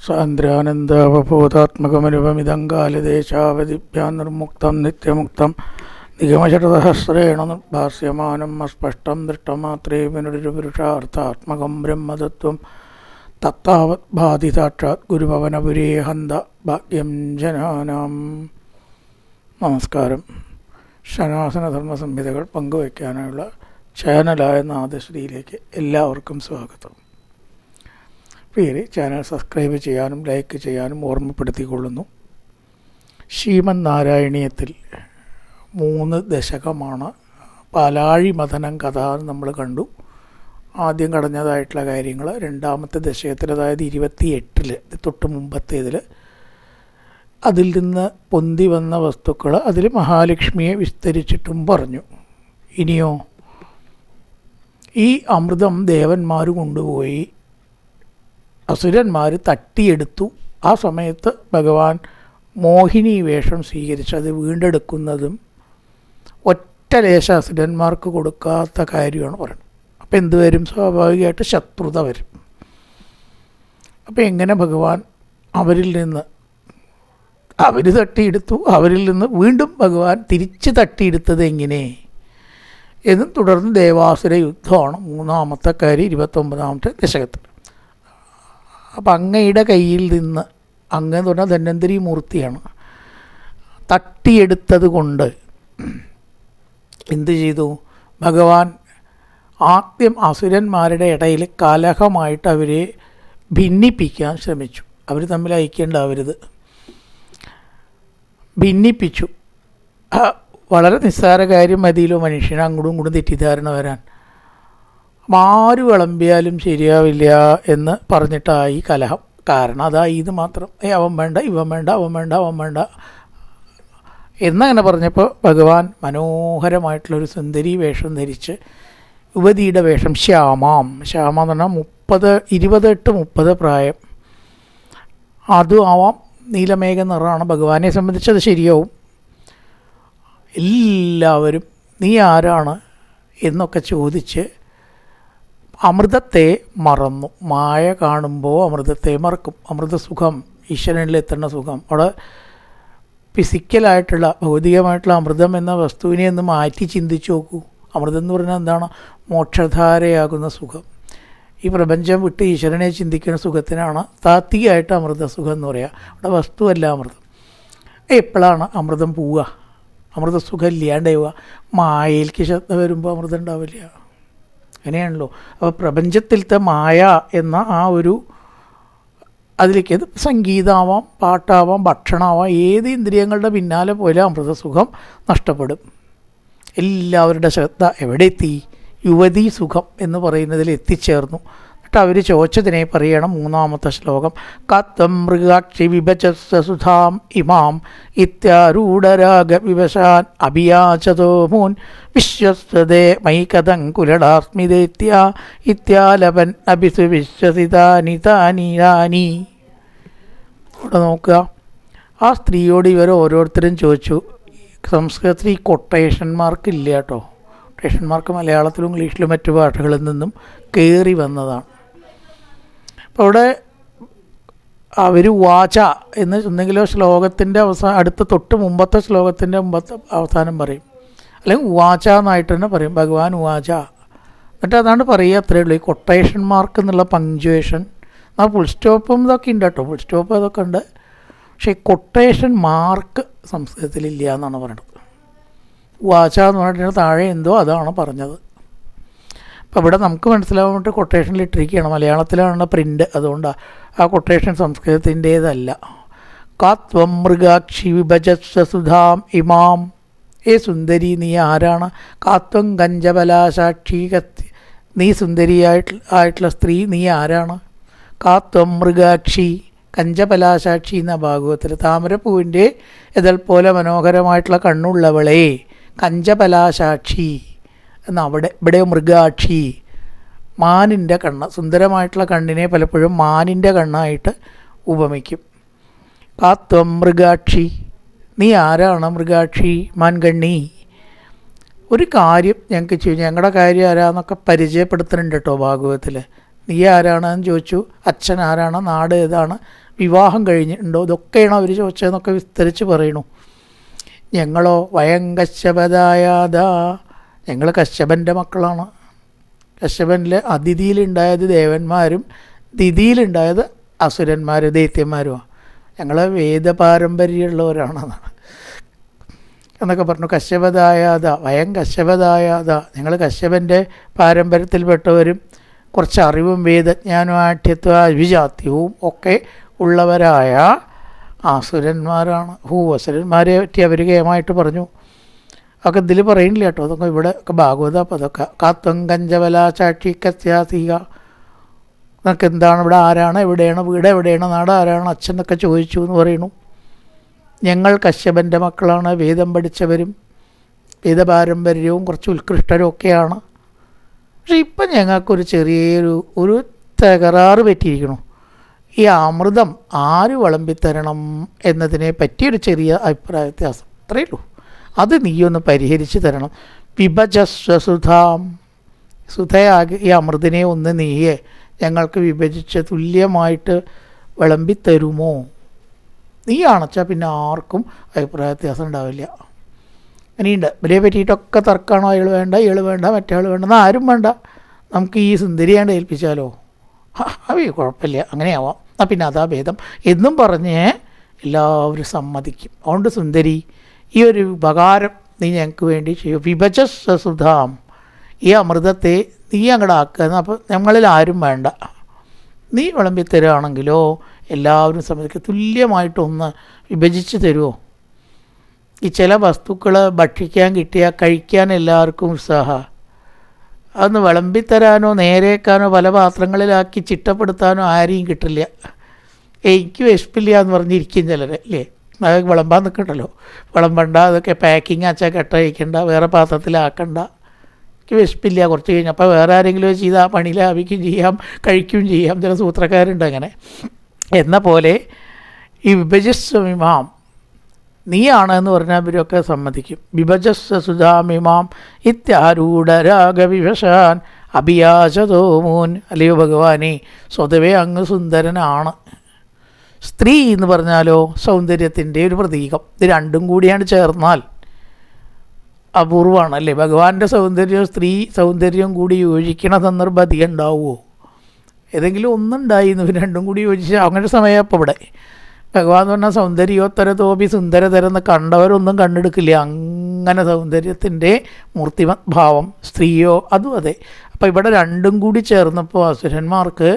സാന്ദ്രാനന്ദാവബോധാത്മകമനുപമിതം കാലദേശാവധിഭ്യാം നിർമുക്തം നിത്യമുക്തം നിഗമശതസഹസ്രേണ നിർഭാസ്യമാനം അസ്പഷ്ടം ദൃഷ്ടമാത്രേ വിനുരുപുരുഷാർത്ഥാത്മകം ബ്രഹ്മതത്വം തത്താവത് ഭാതി സാക്ഷാത് ഗുരുഭവനപുരേ ഹന്ത ഭാഗ്യം ജനാനാം. നമസ്കാരം. ശനാസനധർമ്മ സംഹിതകൾ പങ്കുവയ്ക്കാനുള്ള ചാനലായ നാദശ്രീയിലേക്ക് എല്ലാവർക്കും സ്വാഗതം. പ്രിയരെ, ചാനൽ സബ്സ്ക്രൈബ് ചെയ്യാനും ലൈക്ക് ചെയ്യാനും ഓർമ്മപ്പെടുത്തിക്കൊള്ളുന്നു. ശ്രീമന് നാരായണീയത്തിൽ 3 ദശകമാണ് പാലാഴി മഥനം കഥ നമ്മൾ കണ്ടു. ആദ്യം കടഞ്ഞതായിട്ടുള്ള കാര്യങ്ങൾ രണ്ടാമത്തെ ദശകത്തിൽ, അതായത് 28-ൽ, തൊട്ട് മുമ്പത്തേതിൽ അതിൽ നിന്ന് പൊന്തി വന്ന വസ്തുക്കൾ അതിൽ മഹാലക്ഷ്മിയെ വിസ്തരിച്ചിട്ടും പറഞ്ഞു. ഇനിയോ ഈ അമൃതം ദേവന്മാർ കൊണ്ടുപോയി അസുരന്മാർ തട്ടിയെടുത്തു. ആ സമയത്ത് ഭഗവാൻ മോഹിനി വേഷം സ്വീകരിച്ച് അത് വീണ്ടെടുക്കുന്നതും ഒറ്റ ലേശ അസുരന്മാർക്ക് കൊടുക്കാത്ത കാര്യമാണ് പറയുന്നത്. അപ്പോൾ എന്ത് വരും? സ്വാഭാവികമായിട്ട് ശത്രുത വരും. അപ്പോൾ എങ്ങനെ ഭഗവാൻ അവരിൽ നിന്ന് അവർ തട്ടിയെടുത്തു, അവരിൽ നിന്ന് വീണ്ടും ഭഗവാൻ തിരിച്ച് തട്ടിയെടുത്തത് എങ്ങനെ എന്നും തുടർന്ന് ദേവാസുര യുദ്ധമാണ് 3-ാമത്തെ കാര്യം 29-ാമത്തെ ദശകത്തിൽ. അപ്പം അങ്ങയുടെ കയ്യിൽ നിന്ന്, അങ്ങ് എന്ന് പറഞ്ഞാൽ ധന്വന്തരി മൂർത്തിയാണ്, തട്ടിയെടുത്തത് കൊണ്ട് എന്ത് ചെയ്തു? ഭഗവാൻ ആദ്യം അസുരന്മാരുടെ ഇടയിൽ കലഹമായിട്ട് അവരെ ഭിന്നിപ്പിക്കാൻ ശ്രമിച്ചു. അവർ തമ്മിൽ ഐക്യമുണ്ടാവരുത്, ഭിന്നിപ്പിച്ചു. വളരെ നിസ്സാര കാര്യം മതിയല്ലോ മനുഷ്യന് അങ്ങോട്ടും ഇങ്ങോട്ടും തെറ്റിദ്ധാരണ വരാൻ. ആര് വിളമ്പിയാലും ശരിയാവില്ല എന്ന് പറഞ്ഞിട്ടായി കലഹം. കാരണം അതായി ഇത് മാത്രം, അവൻ വേണ്ട, ഇവൻ വേണ്ട, അവൻ വേണ്ട, അവൻ വേണ്ട എന്നങ്ങനെ പറഞ്ഞപ്പോൾ ഭഗവാൻ മനോഹരമായിട്ടുള്ളൊരു സുന്ദരി വേഷം ധരിച്ച്, യുവതിയുടെ വേഷം, ശ്യാമ എന്ന് പറഞ്ഞാൽ 28-30 പ്രായം, അതും ആവാം, നീലമേഘ നിറമാണ്. ഭഗവാനെ സംബന്ധിച്ചത് ശരിയാവും. എല്ലാവരും നീ ആരാണ് എന്നൊക്കെ ചോദിച്ച് അമൃതത്തെ മറന്നു. മായ കാണുമ്പോൾ അമൃതത്തെ മറക്കും. അമൃതസുഖം, ഈശ്വരനിലെത്തുന്ന സുഖം. അവിടെ ഫിസിക്കലായിട്ടുള്ള, ഭൗതികമായിട്ടുള്ള അമൃതം എന്ന വസ്തുവിനെ ഒന്ന് മാറ്റി ചിന്തിച്ച് നോക്കൂ. അമൃതം എന്ന് പറഞ്ഞാൽ എന്താണ്? മോക്ഷധാരയാകുന്ന സുഖം. ഈ പ്രപഞ്ചം വിട്ട് ഈശ്വരനെ ചിന്തിക്കുന്ന സുഖത്തിനാണ് താത്വികമായിട്ട് അമൃതസുഖം എന്ന് പറയുക. അവിടെ വസ്തുവല്ല അമൃതം. എപ്പോഴാണ് അമൃതം പോവുക? അമൃതസുഖം ഇല്ലാണ്ടാവുക. മായയിലേക്ക് ശ്രദ്ധ വരുമ്പോൾ അമൃതം ഉണ്ടാവില്ല. അങ്ങനെയാണല്ലോ. അപ്പോൾ പ്രപഞ്ചത്തിലത്തെ മായ എന്ന ആ ഒരു അതിലേക്ക്, അത് സംഗീതമാവാം, പാട്ടാവാം, ഭക്ഷണമാവാം, ഏത് ഇന്ദ്രിയങ്ങളുടെ പിന്നാലെ പോയാലും അമൃതസുഖം നഷ്ടപ്പെടും. എല്ലാവരുടെ ശ്രദ്ധ എവിടെ എത്തി? യുവതീ സുഖം എന്ന് പറയുന്നതിൽ എത്തിച്ചേർന്നു. എന്നിട്ട് അവർ ചോദിച്ചതിനെ പറയണം 3-ാമത്തെ ശ്ലോകം. കത്വം മൃഗാക്ഷി വിഭജസുധാം ഇമാം ഇത്യാരൂഢരാഗ വിവശാൻ അഭിയാചതോ മൂൻ വിശ്വസ്തേ മൈകഥം കുലടാസ്മിതേത്യ ഇത്യാലപൻ അഭിസു വിശ്വസിതാനി താനി രാനി. ഇവിടെ നോക്കുക, ആ സ്ത്രീയോട് ഇവർ ഓരോരുത്തരും ചോദിച്ചു. സംസ്കൃതത്തിൽ ഈ കൊട്ടേഷന്മാർക്കില്ല കേട്ടോ. കൊട്ടേഷന്മാർക്ക് മലയാളത്തിലും ഇംഗ്ലീഷിലും മറ്റു ഭാഷകളിൽ നിന്നും കയറി വന്നതാണ്. അപ്പോൾ അവിടെ അവർ വാച എന്ന് എന്തെങ്കിലും ശ്ലോകത്തിൻ്റെ അവസാനം, അടുത്ത തൊട്ട് മുമ്പത്തെ ശ്ലോകത്തിൻ്റെ അവസാനം പറയും, അല്ലെങ്കിൽ വാച എന്നായിട്ട് തന്നെ പറയും. ഭഗവാൻ വാച എന്നിട്ട് അതാണ് പറയുക. അത്രയേ ഉള്ളൂ. ഈ കൊട്ടേഷൻ മാർക്ക് എന്നുള്ള പങ്ക്ച്വേഷൻ, ആ ഫുൾ സ്റ്റോപ്പും ഇതൊക്കെ ഉണ്ട് കേട്ടോ. ഫുൾ സ്റ്റോപ്പ് ഇതൊക്കെ ഉണ്ട്. പക്ഷേ കൊട്ടേഷൻ മാർക്ക് സംസ്കൃതത്തിലില്ല എന്നാണ് പറയുന്നത്. വാച എന്ന് പറഞ്ഞിട്ട് താഴെ എന്തോ അതാണ് പറഞ്ഞത്. അപ്പോൾ ഇവിടെ നമുക്ക് മനസ്സിലാവാൻ വേണ്ടി കൊട്ടേഷനിൽ ഇട്ടിരിക്കുകയാണ്. മലയാളത്തിലാണ് പ്രിൻ്റ്, അതുകൊണ്ടാണ്. ആ കൊട്ടേഷൻ സംസ്കൃതത്തിൻ്റേതല്ല. കാത്വം മൃഗാക്ഷി വിഭജസുധാം ഇമാം. ഏ സുന്ദരി, നീ ആരാണ്? കാത്വം കഞ്ചബലാസാക്ഷി, നീ സുന്ദരിയായിട്ടുള്ള സ്ത്രീ, നീ ആരാണ്? കാത്വം മൃഗാക്ഷി, കഞ്ചബലാസാക്ഷി എന്ന ഭാഗവത്തിൽ, താമരപ്പൂവിൻ്റെ ഇതൾ പോലെ മനോഹരമായിട്ടുള്ള കണ്ണുള്ളവളെ, കഞ്ചബലാസാക്ഷി എന്നവിടെ. ഇവിടെ മൃഗാക്ഷി, മാനിൻ്റെ കണ്ണ്, സുന്ദരമായിട്ടുള്ള കണ്ണിനെ പലപ്പോഴും മാനിൻ്റെ കണ്ണായിട്ട് ഉപമിക്കും. കാത്വം മൃഗാക്ഷി, നീ ആരാണ് മൃഗാക്ഷി, മാൻകണ്ണി? ഒരു കാര്യം ഞങ്ങളുടെ കാര്യം ആരാന്നൊക്കെ പരിചയപ്പെടുത്തുന്നുണ്ട് കേട്ടോ ഭാഗവത്തിൽ. നീ ആരാണെന്ന് ചോദിച്ചു. അച്ഛൻ ആരാണ്, നാട് ഏതാണ്, വിവാഹം കഴിഞ്ഞിട്ടുണ്ടോ, ഇതൊക്കെയാണ് അവർ ചോദിച്ചതെന്നൊക്കെ വിസ്തരിച്ച് പറയണു. ഞങ്ങളോ വയം കശ്യപതായാതാ, ഞങ്ങൾ കശ്യപൻ്റെ മക്കളാണ്. കശ്യപനിലെ അതിഥിയിലുണ്ടായത് ദേവന്മാരും ദിതിയിലുണ്ടായത് അസുരന്മാർ ദൈത്യന്മാരുമാണ്. ഞങ്ങൾ വേദപാരമ്പര്യമുള്ളവരാണെന്നാണ് എന്നൊക്കെ പറഞ്ഞു. കശ്യപതായാത വയം കശ്യപതായാത, ഞങ്ങൾ കശ്യപൻ്റെ പാരമ്പര്യത്തിൽപ്പെട്ടവരും കുറച്ച് അറിവും വേദജ്ഞാനവും ആഠ്യത്വ വിജാത്യവും ഒക്കെ ഉള്ളവരായ അസുരന്മാരാണ്. അസുരന്മാരെ പറ്റി അവർ കേമായിട്ട് പറഞ്ഞു. ഒക്കെ ഇതിൽ പറയുന്നില്ല കേട്ടോ, അതൊക്കെ ഇവിടെ ഒക്കെ ഭാഗവത. അപ്പോൾ അതൊക്കെ കാത്വം കഞ്ചവല ചാക്ഷി കസ്യാസിക എന്നൊക്കെ എന്താണ്, ഇവിടെ ആരാണ്, എവിടെയാണ് വീട്, എവിടെയാണ് നാട്, ആരാണ് അച്ഛൻ എന്നൊക്കെ ചോദിച്ചു എന്ന് പറയുന്നു. ഞങ്ങൾ കശ്യപൻ്റെ മക്കളാണ്, വേദം പഠിച്ചവരും വേദപാരമ്പര്യവും കുറച്ച് ഉത്കൃഷ്ടരും ഒക്കെയാണ്. പക്ഷെ ഇപ്പം ഞങ്ങൾക്കൊരു ചെറിയൊരു തകരാറ് പറ്റിയിരിക്കണു. ഈ അമൃതം ആര് വിളമ്പിത്തരണം എന്നതിനെ പറ്റിയൊരു ചെറിയ അഭിപ്രായ വ്യത്യാസം, അത്രയേ ഉള്ളൂ. അത് നീയൊന്ന് പരിഹരിച്ച് തരണം. വിഭജസ്വസുധാം, സുധയാകെ ഈ അമൃതിനെ ഒന്ന് നീയെ ഞങ്ങൾക്ക് വിഭജിച്ച് തുല്യമായിട്ട് വിളമ്പിത്തരുമോ? നീ അണച്ചാൽ പിന്നെ ആർക്കും അഭിപ്രായ വ്യത്യാസം ഉണ്ടാവില്ല. അങ്ങനെയുണ്ട്. ഇവരെ പറ്റിയിട്ടൊക്കെ തർക്കമാണോ, അയാൾ വേണ്ട ഇയാൾ വേണ്ട മറ്റേ ആൾ വേണ്ടെന്ന് ആരും വേണ്ട, നമുക്ക് ഈ സുന്ദരിയാണ്ട് ഏൽപ്പിച്ചാലോ, കുഴപ്പമില്ല, അങ്ങനെയാവാം, എന്നാൽ പിന്നെ അതാ ഭേദം എന്നും പറഞ്ഞ് എല്ലാവരും സമ്മതിക്കും. അതുകൊണ്ട് സുന്ദരി, ഈ ഒരു ഉപകാരം നീ ഞങ്ങൾക്ക് വേണ്ടി ചെയ്യും. വിഭജസ്വസുധാം, ഈ അമൃതത്തെ നീ അങ്ങോട്ട് ആക്കുക. അപ്പോൾ ഞങ്ങളിൽ ആരും വേണ്ട, നീ വിളമ്പിത്തരുകയാണെങ്കിലോ എല്ലാവരും സമ്മതിക്കും. തുല്യമായിട്ടൊന്ന് വിഭജിച്ച് തരുമോ? ഈ ചില വസ്തുക്കൾ ഭക്ഷിക്കാൻ കിട്ടിയാൽ കഴിക്കാൻ എല്ലാവർക്കും ഉത്സാഹം, അതൊന്ന് വിളമ്പിത്തരാനോ നേരേക്കാനോ പല പാത്രങ്ങളിലാക്കി ചിട്ടപ്പെടുത്താനോ ആരെയും കിട്ടില്ല. എനിക്ക് വിശപ്പില്ല എന്ന് പറഞ്ഞിരിക്കും ചിലർ, അല്ലേ? അത് വിളമ്പാൻ നിൽക്കണ്ടല്ലോ, വിളമ്പണ്ട, അതൊക്കെ പാക്കിങ് ആച്ചാൽ കെട്ട കഴിക്കണ്ട, വേറെ പാത്രത്തിലാക്കണ്ട, എനിക്ക് വിശപ്പില്ല, കുറച്ച് കഴിഞ്ഞപ്പോൾ വേറെ ആരെങ്കിലും ചെയ്താൽ പണി ലാഭിക്കുകയും ചെയ്യാം, കഴിക്കുകയും ചെയ്യാം. ചില സൂത്രക്കാരുണ്ട് അങ്ങനെ. എന്ന പോലെ ഈ വിഭജസ്വമിമാം, നീയാണ് എന്ന് പറഞ്ഞാൽ ഇവരൊക്കെ സമ്മതിക്കും. വിഭജസ്വ സുധാമിമാം ഇത്യാരൂഢരാഗവിവശാൻ അഭിയാചതോമൂൻ. അല്ലയോ ഭഗവാനെ, സ്വതവേ അങ്ങ് സുന്ദരനാണ്. സ്ത്രീ എന്ന് പറഞ്ഞാലോ സൗന്ദര്യത്തിൻ്റെ ഒരു പ്രതീകം. ഇത് രണ്ടും കൂടിയാണ് ചേർന്നാൽ അപൂർവമാണ്, അല്ലേ? ഭഗവാന്റെ സൗന്ദര്യവും സ്ത്രീ സൗന്ദര്യവും കൂടി യോജിക്കണ സന്ദർഭം അധികം ഉണ്ടാവുമോ? ഏതെങ്കിലും ഒന്നുണ്ടായി എന്ന് രണ്ടും കൂടി യോജിച്ച് അങ്ങനെ സമയം. അപ്പോൾ ഇവിടെ ഭഗവാൻ എന്ന് പറഞ്ഞാൽ സൗന്ദര്യോത്തരതോപി സുന്ദരതരെന്ന് കണ്ടവരൊന്നും കണ്ടെടുക്കില്ല. അങ്ങനെ സൗന്ദര്യത്തിൻ്റെ മൂർത്തിമത് ഭാവം. സ്ത്രീയോ അതും അതെ. അപ്പോൾ ഇവിടെ രണ്ടും കൂടി ചേർന്നപ്പോൾ അസുരന്മാർക്ക്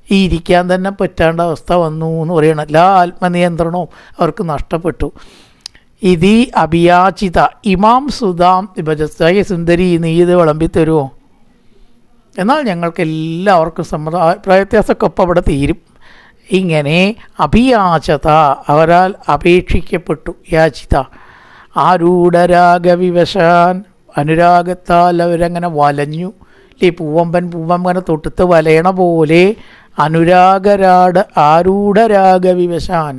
ഈ ഇരിക്കാൻ തന്നെ പറ്റാണ്ട അവസ്ഥ വന്നു എന്ന് പറയണം. എല്ലാ ആത്മനിയന്ത്രണവും അവർക്ക് നഷ്ടപ്പെട്ടു. ഇതി അഭിയാചിത ഇമാം സുധാം വിഭജസ്തായ സുന്ദരി, നീ ഇത് വിളമ്പിത്തരുമോ? എന്നാൽ ഞങ്ങൾക്ക് എല്ലാവർക്കും സമ്മതം. അഭിപ്രായ വ്യത്യാസമൊക്കെ ഒപ്പം അവിടെ തീരും. ഇങ്ങനെ അഭിയാചത, അവരാൽ അപേക്ഷിക്കപ്പെട്ടു. യാചിത ആരൂഢരാഗവിവശാൻ, അനുരാഗത്താൽ അവരങ്ങനെ വലഞ്ഞു. ഈ പൂവമ്പനെ തൊട്ടുത്ത് വലയണ പോലെ ആരൂഢരാഗവിവശാൻ,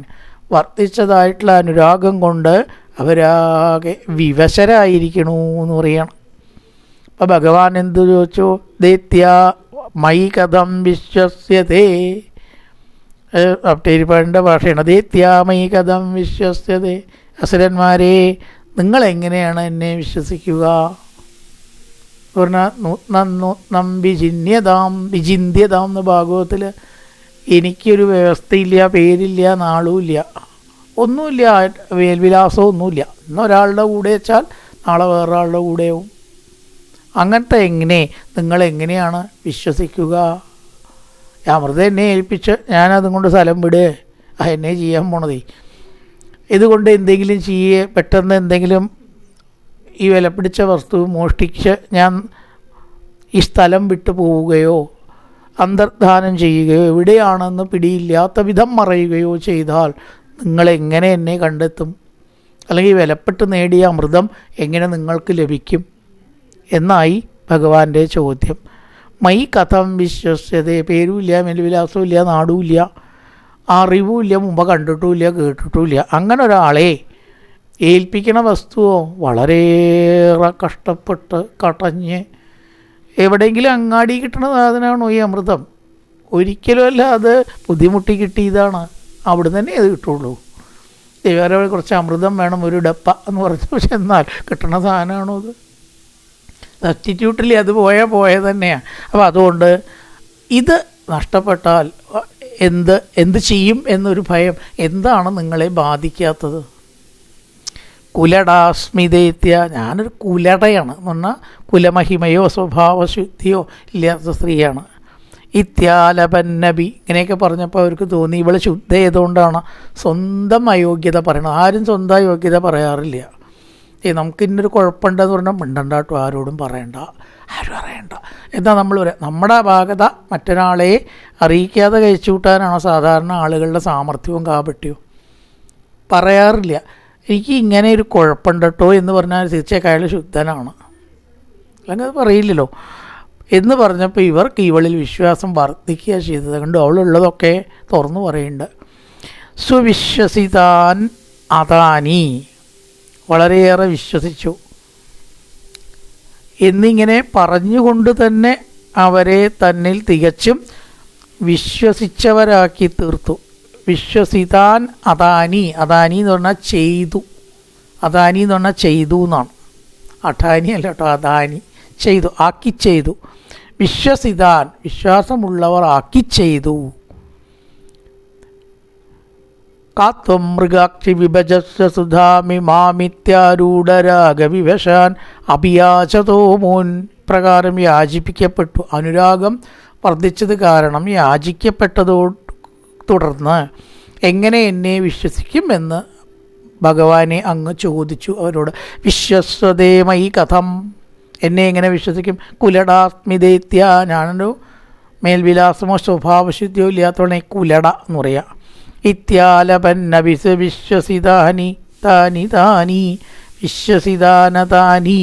വർദ്ധിച്ചതായിട്ടുള്ള അനുരാഗം കൊണ്ട് അവരാകെ വിവശരായിരിക്കണു എന്ന് പറയണം. അപ്പം ഭഗവാൻ എന്തു ചോദിച്ചു? ദൈത്യ മയി കഥം വിശ്വസ്യതേ. അപ്റ്റേരിപ്പാടിൻ്റെ ഭാഷയാണ്. ദൈത്യാമയി കഥം വിശ്വസ്യതേ. അസുരന്മാരെ, നിങ്ങളെങ്ങനെയാണ് എന്നെ വിശ്വസിക്കുക? പറഞ്ഞാൽ നൂത്നം വിചിന്യതാം എന്ന് ഭാഗവത്തിൽ. എനിക്കൊരു വ്യവസ്ഥയില്ല, പേരില്ല, നാളുമില്ല, ഒന്നുമില്ല, വേൽവിലാസവും ഒന്നുമില്ല. ഇന്നൊരാളുടെ കൂടെ വെച്ചാൽ നാളെ വേറൊരാളുടെ കൂടെയാവും. അങ്ങനത്തെ നിങ്ങളെങ്ങനെയാണ് വിശ്വസിക്കുക? അമൃതം എന്നെ ഏൽപ്പിച്ച് ഞാനതും കൊണ്ട് സ്ഥലം വിടുക, എന്നെ ചെയ്യാൻ പോണതേ. ഇതുകൊണ്ട് എന്തെങ്കിലും പെട്ടെന്ന് എന്തെങ്കിലും ഈ വിലപിടിച്ച വസ്തു മോഷ്ടിച്ച് ഞാൻ ഈ സ്ഥലം വിട്ടു പോവുകയോ അന്തർധാനം ചെയ്യുകയോ എവിടെയാണെന്ന് പിടിയില്ലാത്ത വിധം മറയുകയോ ചെയ്താൽ നിങ്ങളെങ്ങനെ എന്നെ കണ്ടെത്തും? അല്ലെങ്കിൽ വിലപ്പെട്ട് നേടിയ അമൃതം എങ്ങനെ നിങ്ങൾക്ക് ലഭിക്കും എന്നായി ഭഗവാന്റെ ചോദ്യം. മൈ കഥം വിശ്വസ്യതേ. പേരുമില്ല, മേൽവിലാസവും ഇല്ല, നാടുമില്ല, അറിവുമില്ല, മുമ്പ് കണ്ടിട്ടുമില്ല, കേട്ടിട്ടുമില്ല. അങ്ങനെ ഒരാളെ ഏൽപ്പിക്കണ വസ്തുവോ വളരെയേറെ കഷ്ടപ്പെട്ട് കടഞ്ഞ് എവിടെയെങ്കിലും അങ്ങാടി കിട്ടുന്ന സാധനമാണോ ഈ അമൃതം? ഒരിക്കലുമല്ല, അത് ബുദ്ധിമുട്ടി കിട്ടിയതാണ്. അവിടെ തന്നെ അത് കിട്ടുള്ളൂ. വേറെ കുറച്ച് അമൃതം വേണം ഒരു ഡപ്പ എന്ന് പറഞ്ഞു, പക്ഷെ എന്നാൽ കിട്ടണ സാധനമാണോ അത്? സബ്സ്റ്റിറ്റ്യൂട്ടിൽ അത് പോയത് തന്നെയാണ്. അപ്പോൾ അതുകൊണ്ട് ഇത് നഷ്ടപ്പെട്ടാൽ എന്ത് ചെയ്യും എന്നൊരു ഭയം. എന്താണ് നിങ്ങളെ ബാധിക്കാത്തത്? കുലടാസ്മിതേത്യ, ഞാനൊരു കുലടയാണ് എന്ന് പറഞ്ഞാൽ കുലമഹിമയോ സ്വഭാവശുദ്ധിയോ ഇല്ലാത്ത സ്ത്രീയാണ്. ഇത്യാലപന്നബി, ഇങ്ങനെയൊക്കെ പറഞ്ഞപ്പോൾ അവർക്ക് തോന്നി ഇവൾ ശുദ്ധ ചെയ്തുകൊണ്ടാണ് സ്വന്തം അയോഗ്യത പറയണത്. ആരും സ്വന്തം അയോഗ്യത പറയാറില്ല. നമുക്കിന്നൊരു കുഴപ്പമുണ്ടെന്ന് പറഞ്ഞാൽ മിണ്ടണ്ടാട്ടോ, ആരും പറയണ്ട. എന്താ നമ്മൾ പറയാം, നമ്മുടെ അപാകത മറ്റൊരാളെ അറിയിക്കാതെ കഴിച്ചു കൂട്ടാനാണ് സാധാരണ ആളുകളുടെ സാമർഥ്യവും കാപട്യവും. പറയാറില്ല. എനിക്ക് ഇങ്ങനെ ഒരു കുഴപ്പമുണ്ട് കേട്ടോ എന്ന് പറഞ്ഞാൽ തീർച്ചയായും അയാൾ ശുദ്ധനാണ്, അല്ലെങ്കിൽ അത് പറയില്ലല്ലോ എന്ന് പറഞ്ഞപ്പോൾ ഇവർക്ക് ഇവളിൽ വിശ്വാസം വർദ്ധിക്കുക ചെയ്തത് കണ്ടു. അവളുള്ളതൊക്കെ തുറന്നു പറയുന്നുണ്ട്. സുവിശ്വസിതാൻ അതാനി, വളരെയേറെ വിശ്വസിച്ചു എന്നിങ്ങനെ പറഞ്ഞുകൊണ്ട് തന്നെ അവരെ തന്നിൽ തികച്ചും വിശ്വസിച്ചവരാക്കി തീർത്തു. വിശ്വസിതാൻ അദാനി, അദാനി എന്ന് പറഞ്ഞാൽ ചെയ്തു, അദാനി എന്ന് പറഞ്ഞാൽ ചെയ്തു എന്നാണ്, അഠാനി അല്ല കേട്ടോ, അദാനി ചെയ്തു, ആക്കി ചെയ്തു. വിശ്വസിതാൻ, വിശ്വാസമുള്ളവർ ആക്കി ചെയ്തു. കാത്വം മൃഗാക്ഷി വിഭജസ്യ സുധാമി മാമിത്യാരൂഢരാഗവിവശാൻ അഭിയാചതോ മോൻ, പ്രകാരം യാചിപ്പിക്കപ്പെട്ടു. അനുരാഗം വർദ്ധിച്ചത് കാരണം യാചിക്കപ്പെട്ടതോ തുടർന്ന് എങ്ങനെ എന്നെ വിശ്വസിക്കുമെന്ന് ഭഗവാനെ അങ്ങ് ചോദിച്ചു അവരോട്. വിശ്വസ്വതേമയി കഥം, എന്നെ എങ്ങനെ വിശ്വസിക്കും? കുലടാസ്മിതേത്യ, ഞാനൊരു മേൽവിലാസമോ സ്വഭാവശുദ്ധിയോ ഇല്ലാത്തവളെ കുലട എന്ന് പറയാം. ഇത്യാലപന്നവിസ് വിശ്വസിതാനി താനി താനി, വിശ്വസിതാനതാനി,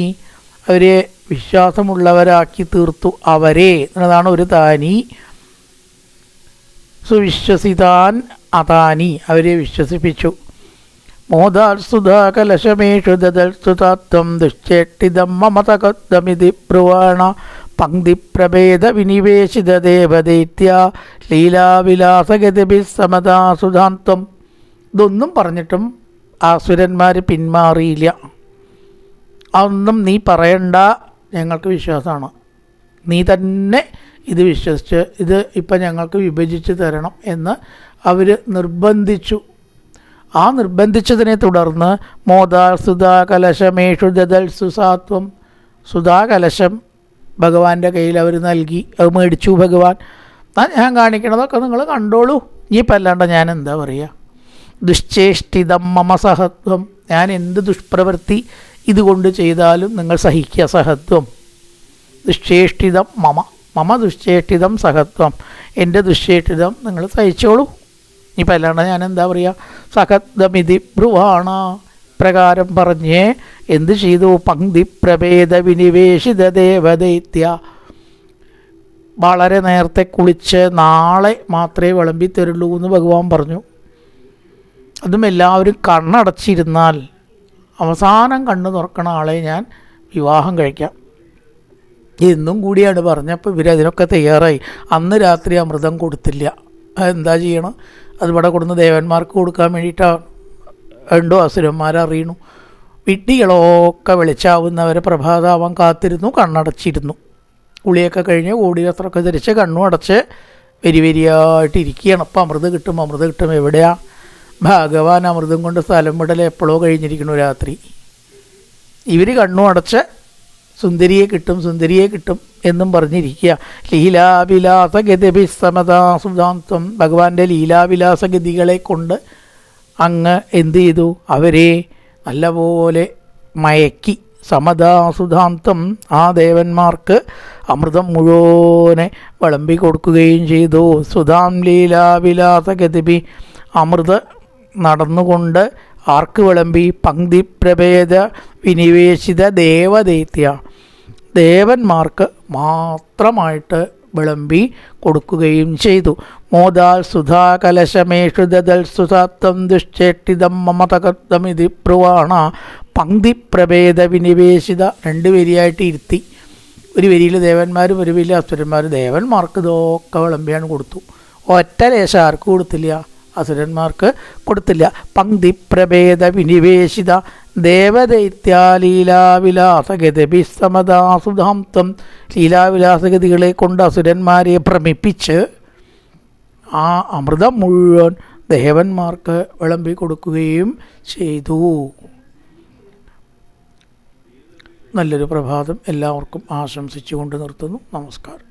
അവരെ വിശ്വാസമുള്ളവരാക്കി തീർത്തു അവരെ എന്നതാണ് ഒരു താനി. സുവിശ്വസിതാൻ അതാനി, അവരെ വിശ്വസിപ്പിച്ചു. മോദാത്സുധാ കലശമേഷു ദദൽസുതാത്വം ദുശ്ചേട്ടിതം മമതകദ്ദമിതി ബ്രുവാണ പങ്ക്തിപ്രഭേദ വിനിവേശിത ദേവദൈത്യ ലീലാവിലാസഗതിഭി സമതാസുധാന്തം. ഇതൊന്നും പറഞ്ഞിട്ടും ആസുരന്മാർ പിന്മാറിയില്ല. അതൊന്നും നീ പറയണ്ട, ഞങ്ങൾക്ക് വിശ്വാസമാണ്, നീ തന്നെ ഇത് വിശ്വസിച്ച് ഇത് ഇപ്പം ഞങ്ങൾക്ക് വിഭജിച്ച് തരണം എന്ന് അവർ നിർബന്ധിച്ചു. ആ നിർബന്ധിച്ചതിനെ തുടർന്ന് മോദാസുധാ കലശമേഷു ദദൽ സുസാത്വം, സുധാകലശം ഭഗവാന്റെ കയ്യിൽ അവർ നൽകി. അത് മേടിച്ചു ഭഗവാൻ. ഞാൻ കാണിക്കണതൊക്കെ നിങ്ങൾ കണ്ടോളൂ, ഇനിയിപ്പോൾ അല്ലാണ്ട് ഞാൻ എന്താ പറയുക. ദുശ്ചേഷ്ടിതം മമ സഹത്വം, ഞാൻ എന്ത് ദുഷ്പ്രവൃത്തി ഇതുകൊണ്ട് ചെയ്താലും നിങ്ങൾ സഹിക്കുക. സഹത്വം ദുശ്ചേഷ്ടിതം മമ ദുശ്ചേഷ്ടിതം സഹത്വം, എൻ്റെ ദുശ്ചേഷ്ടിതം നിങ്ങൾ സഹിച്ചോളൂ, ഇനിയിപ്പോൾ അല്ലാണ്ട് ഞാൻ എന്താ പറയുക. സഹത്വമിതി ബ്രുവാണ, പ്രകാരം പറഞ്ഞ് എന്ത് ചെയ്തു? പങ്ക്തിപ്രഭേദ വിനിവേശിത ദേവദൈത്യ, വളരെ നേരത്തെ കുളിച്ച് നാളെ മാത്രമേ വിളമ്പി തരുള്ളൂ എന്ന് ഭഗവാൻ പറഞ്ഞു. അതും എല്ലാവരും കണ്ണടച്ചിരുന്നാൽ അവസാനം കണ്ണു തുറക്കണ ആളെ ഞാൻ വിവാഹം കഴിക്കാം എന്നും കൂടിയാണ് പറഞ്ഞപ്പോൾ ഇവരതിനൊക്കെ തയ്യാറായി. അന്ന് രാത്രി അമൃതം കൊടുത്തില്ല. അതെന്താ ചെയ്യണം? അതിവിടെ കൊടുന്ന് ദേവന്മാർക്ക് കൊടുക്കാൻ വേണ്ടിയിട്ടാണ്. രണ്ടോ അസുരന്മാരറിയണു. വിഡ്ഢികളൊക്കെ വെളിച്ചാവുന്നവരെ പ്രഭാതാവാൻ കാത്തിരുന്നു, കണ്ണടച്ചിരുന്നു. കുളിയൊക്കെ കഴിഞ്ഞ് ഓടി വസ്ത്രമൊക്കെ ധരിച്ച് കണ്ണും അടച്ച് വരിയായിട്ടിരിക്കുകയാണ്. അപ്പം അമൃത് കിട്ടും. എവിടെയാ ഭഗവാൻ? അമൃതം കൊണ്ട് സ്ഥലം വിടൽ എപ്പോഴോ കഴിഞ്ഞിരിക്കണു രാത്രി. ഇവർ കണ്ണും അടച്ച് സുന്ദരിയെ കിട്ടും എന്നും പറഞ്ഞിരിക്കുക. ലീലാവിലാസഗതിഭി സമതാസുധാന്തം, ഭഗവാന്റെ ലീലാവിലാസഗതികളെ കൊണ്ട് അങ്ങ് എന്ത് ചെയ്തു? അവരെ നല്ലപോലെ മയക്കി. സമതാസുധാന്തം, ആ ദേവന്മാർക്ക് അമൃതം മുഴുവനെ വിളമ്പി കൊടുക്കുകയും ചെയ്തു. സുധാം ലീലാവിലാസഗതിഭി, അമൃത് നടന്നുകൊണ്ട് ആർക്ക് വിളമ്പി? പങ്ക്തിപ്രഭേദ വിനിവേശിത ദേവദൈത്യ, ദേവന്മാർക്ക് മാത്രമായിട്ട് വിളമ്പി കൊടുക്കുകയും ചെയ്തു. മോദാൽ സുധാ കലശമേഷു ദദൽ സുസാത്വം ദുശ്ചേട്ടിതം മമതകർത്തമിതി ബ്രുവാണ പങ്ക്തിപ്രഭേദ വിനിവേശിത, രണ്ട് വരിയായിട്ട് ഇരുത്തി. ഒരു വരിയിൽ ദേവന്മാരും ഒരു വരിയിൽ അസുരന്മാരും. ദേവന്മാർക്ക് ഇതൊക്കെ വിളമ്പിയാണ് കൊടുത്തു. ഒറ്റ ലേശം ആർക്കും കൊടുത്തില്ല, അസുരന്മാർക്ക് കൊടുത്തില്ല. പങ്ക്തി പ്രഭേദ വിനിവേശിത ദേവദൈത്യാലീലാവിലാസഗതിഭിസ്സമദാസുധാംത്വം. ലീലാവിലാസഗതികളെ കൊണ്ട് അസുരന്മാരെ ഭ്രമിപ്പിച്ച് ആ അമൃതം മുഴുവൻ ദേവന്മാർക്ക് വിളമ്പി കൊടുക്കുകയും ചെയ്തു. നല്ലൊരു പ്രഭാതം എല്ലാവർക്കും ആശംസിച്ചുകൊണ്ട് നിർത്തുന്നു. നമസ്കാരം.